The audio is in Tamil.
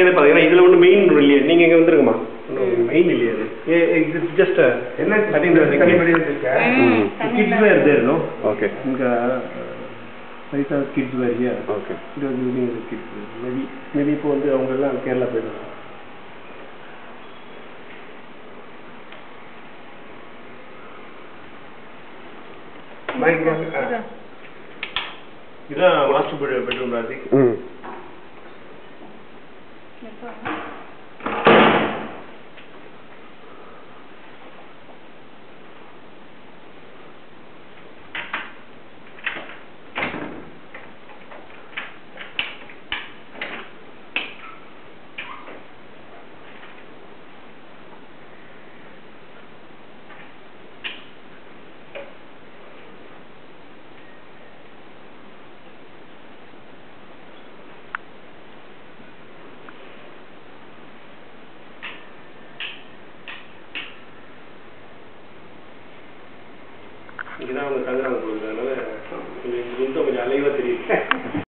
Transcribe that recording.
நீங்களே பாத்தீங்கன்னா இதுல ஒண்ணு மெயின் இல்லையே, நீங்க இங்க வந்துருங்கம்மா. மெயின் இல்லையே அது. It's just என்ன I think the kids were there, no? Okay. இங்க 5 kids were here. Okay. It was using the kids. Maybe இப்போ வந்து அவங்க எல்லாம் கேரளா போயிடுவாங்க. இதான் மாஸ்டர் பெட்ரூம் ராசி. இங்கதான் அவங்க தங்குறாங்க, அதனால கொஞ்சம் அலைவா தெரியுது.